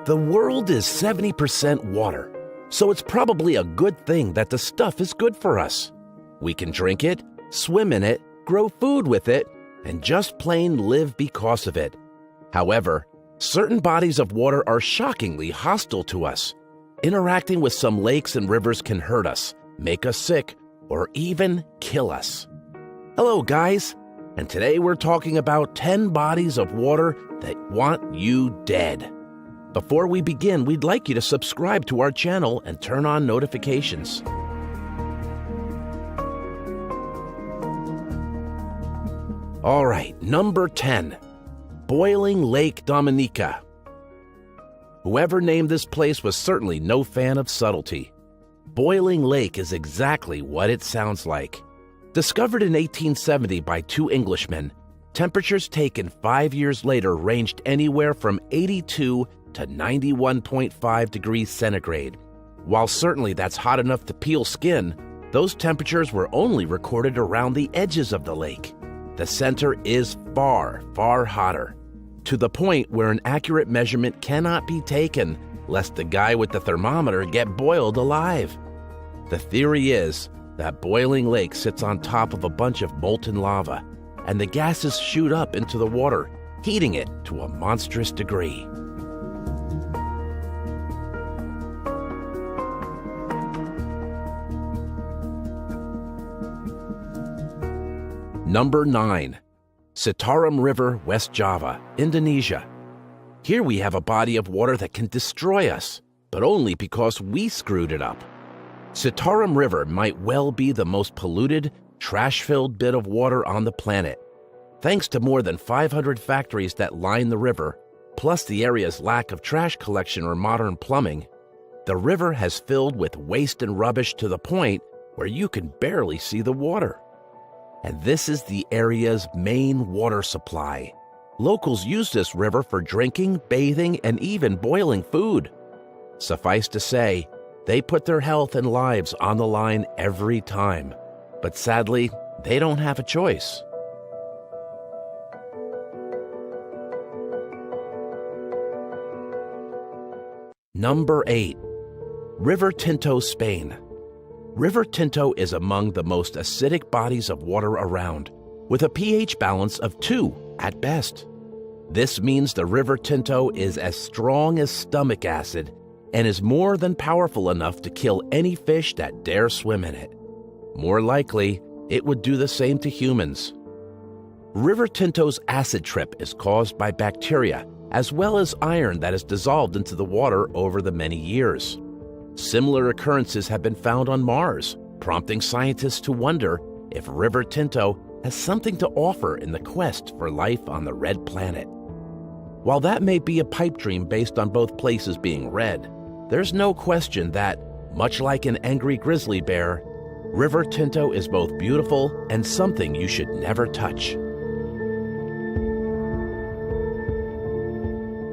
The world is 70% water, so it's probably a good thing that the stuff is good for us. We can drink it, swim in it, grow food with it, and just plain live because of it. However, certain bodies of water are shockingly hostile to us. Interacting with some lakes and rivers can hurt us, make us sick, or even kill us. Hello, guys, and today we're talking about 10 bodies of water that want you dead. Before we begin, we'd like you to subscribe to our channel and turn on notifications. All right, number 10, Boiling Lake Dominica. Whoever named this place was certainly no fan of subtlety. Boiling Lake is exactly what it sounds like. Discovered in 1870 by two Englishmen, temperatures taken 5 years later ranged anywhere from 82 to 91.5 degrees centigrade. While certainly that's hot enough to peel skin, those temperatures were only recorded around the edges of the lake. The center is far, far hotter, to the point where an accurate measurement cannot be taken lest the guy with the thermometer get boiled alive. The theory is that Boiling Lake sits on top of a bunch of molten lava, and the gases shoot up into the water, heating it to a monstrous degree. Number 9, Citarum River, West Java, Indonesia. Here we have a body of water that can destroy us, but only because we screwed it up. Citarum River might well be the most polluted, trash-filled bit of water on the planet. Thanks to more than 500 factories that line the river, plus the area's lack of trash collection or modern plumbing, the river has filled with waste and rubbish to the point where you can barely see the water. And this is the area's main water supply. Locals use this river for drinking, bathing, and even boiling food. Suffice to say, they put their health and lives on the line every time. But sadly, they don't have a choice. Number 8, River Tinto, Spain. River Tinto is among the most acidic bodies of water around, with a pH balance of 2 at best. This means the River Tinto is as strong as stomach acid and is more than powerful enough to kill any fish that dare swim in it. More likely, it would do the same to humans. River Tinto's acid trip is caused by bacteria, as well as iron that is dissolved into the water over the many years. Similar occurrences have been found on Mars, prompting scientists to wonder if River Tinto has something to offer in the quest for life on the red planet. While that may be a pipe dream based on both places being red, there's no question that, much like an angry grizzly bear, River Tinto is both beautiful and something you should never touch.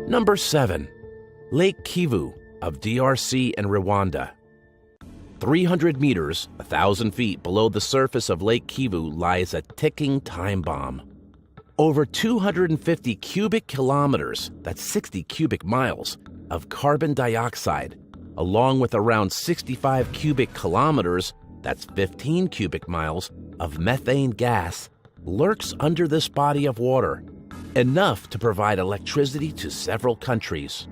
Number 7, Lake Kivu of DRC and Rwanda. 300 meters, 1,000 feet below the surface of Lake Kivu lies a ticking time bomb. Over 250 cubic kilometers, that's 60 cubic miles, of carbon dioxide, along with around 65 cubic kilometers, that's 15 cubic miles, of methane gas, lurks under this body of water, enough to provide electricity to several countries.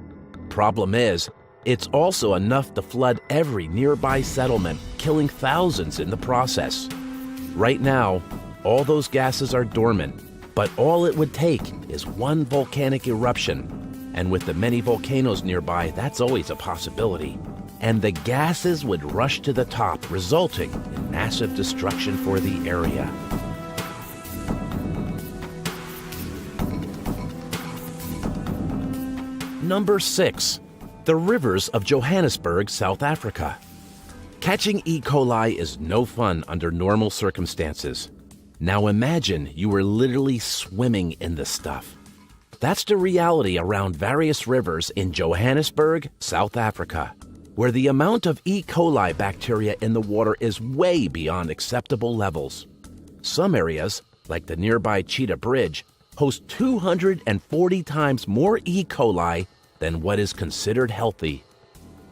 Problem is, it's also enough to flood every nearby settlement, killing thousands in the process. Right now, all those gases are dormant, but all it would take is one volcanic eruption. And with the many volcanoes nearby, that's always a possibility. And the gases would rush to the top, resulting in massive destruction for the area. Number 6, the rivers of Johannesburg, South Africa. Catching E. coli is no fun under normal circumstances. Now imagine you were literally swimming in the stuff. That's the reality around various rivers in Johannesburg, South Africa, where the amount of E. coli bacteria in the water is way beyond acceptable levels. Some areas, like the nearby Cheetah Bridge, host 240 times more E. coli than what is considered healthy.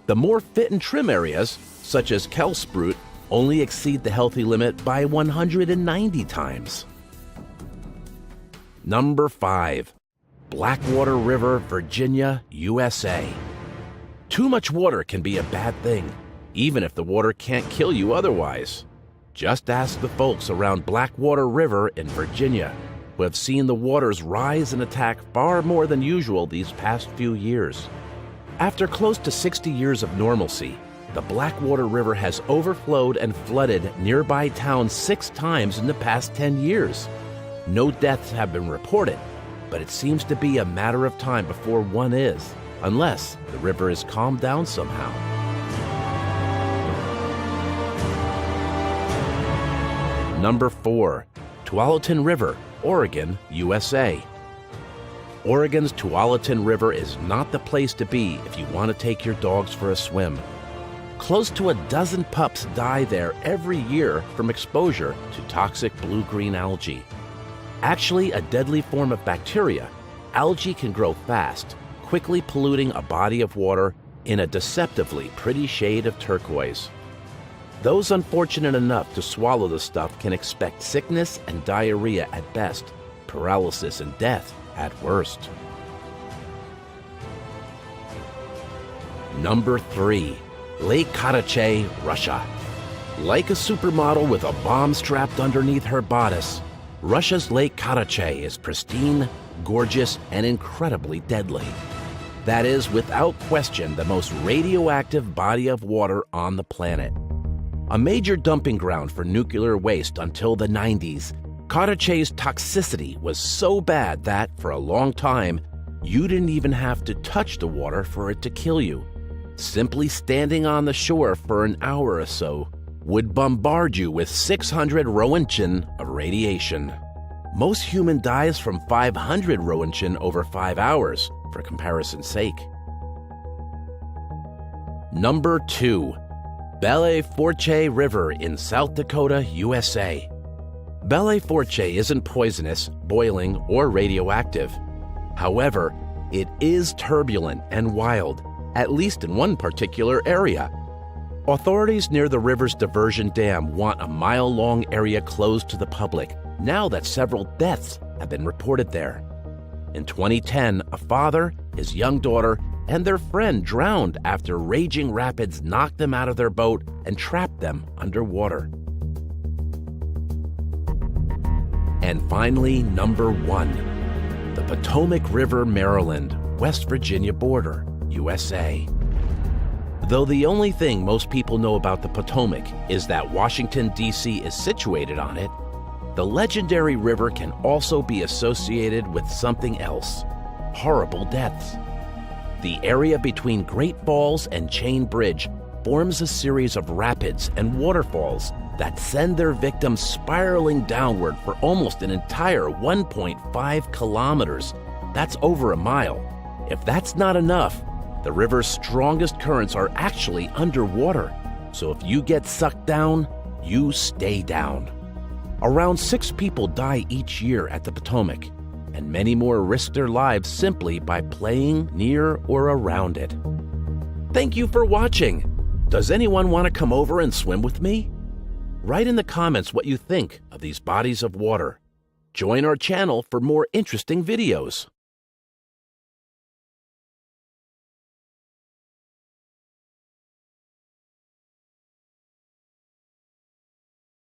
The more fit and trim areas, such as Kelsprout, only exceed the healthy limit by 190 times. Number 5. Blackwater River, Virginia, USA. Too much water can be a bad thing, even if the water can't kill you otherwise. Just ask the folks around Blackwater River in Virginia, who have seen the waters rise and attack far more than usual these past few years. After close to 60 years of normalcy, the Blackwater River has overflowed and flooded nearby towns 6 times in the past 10 years. No deaths have been reported, but it seems to be a matter of time before one is, unless the river is calmed down somehow. Number 4. Tualatin River, Oregon, USA. Oregon's Tualatin River is not the place to be if you want to take your dogs for a swim. Close to a dozen pups die there every year from exposure to toxic blue-green algae. Actually a deadly form of bacteria, algae can grow fast, quickly polluting a body of water in a deceptively pretty shade of turquoise. Those unfortunate enough to swallow the stuff can expect sickness and diarrhea at best, paralysis and death at worst. Number 3. Lake Karachay, Russia. Like a supermodel with a bomb strapped underneath her bodice, Russia's Lake Karachay is pristine, gorgeous, and incredibly deadly. That is, without question, the most radioactive body of water on the planet. A major dumping ground for nuclear waste until the 90s, Karachay's toxicity was so bad that, for a long time, you didn't even have to touch the water for it to kill you. Simply standing on the shore for an hour or so would bombard you with 600 Roentgen of radiation. Most human dies from 500 Roentgen over 5 hours, for comparison's sake. Number 2. Belle Fourche River in South Dakota, USA. Belle Fourche isn't poisonous, boiling, or radioactive. However, it is turbulent and wild, at least in one particular area. Authorities near the river's diversion dam want a mile-long area closed to the public, now that several deaths have been reported there. In 2010, a father, his young daughter, and their friend drowned after raging rapids knocked them out of their boat and trapped them underwater. And finally, number 1. The Potomac River, Maryland, West Virginia border, USA. Though the only thing most people know about the Potomac is that Washington, D.C. is situated on it, the legendary river can also be associated with something else: horrible deaths. The area between Great Falls and Chain Bridge forms a series of rapids and waterfalls that send their victims spiraling downward for almost an entire 1.5 kilometers. That's over a mile. If that's not enough, the river's strongest currents are actually underwater. So if you get sucked down, you stay down. Around 6 people die each year at the Potomac, and many more risk their lives simply by playing near or around it. Thank you for watching. Does anyone want to come over and swim with me? Write in the comments what you think of these bodies of water. Join our channel for more interesting videos.